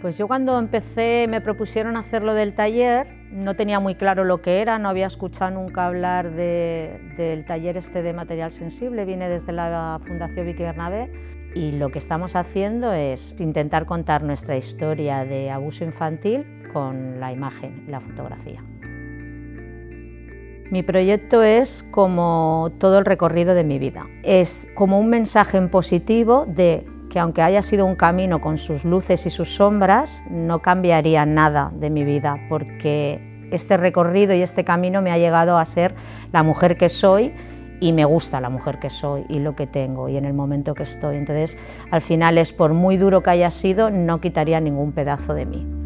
Pues yo cuando empecé, me propusieron hacerlo del taller, no tenía muy claro lo que era, no había escuchado nunca hablar del taller este de material sensible, viene desde la Fundación Vicky Bernabé, y lo que estamos haciendo es intentar contar nuestra historia de abuso infantil con la imagen y la fotografía. Mi proyecto es como todo el recorrido de mi vida, es como un mensaje en positivo de que aunque haya sido un camino con sus luces y sus sombras, no cambiaría nada de mi vida, porque este recorrido y este camino me ha llegado a ser la mujer que soy y me gusta la mujer que soy y lo que tengo y en el momento que estoy. Entonces, al final es por muy duro que haya sido, no quitaría ningún pedazo de mí.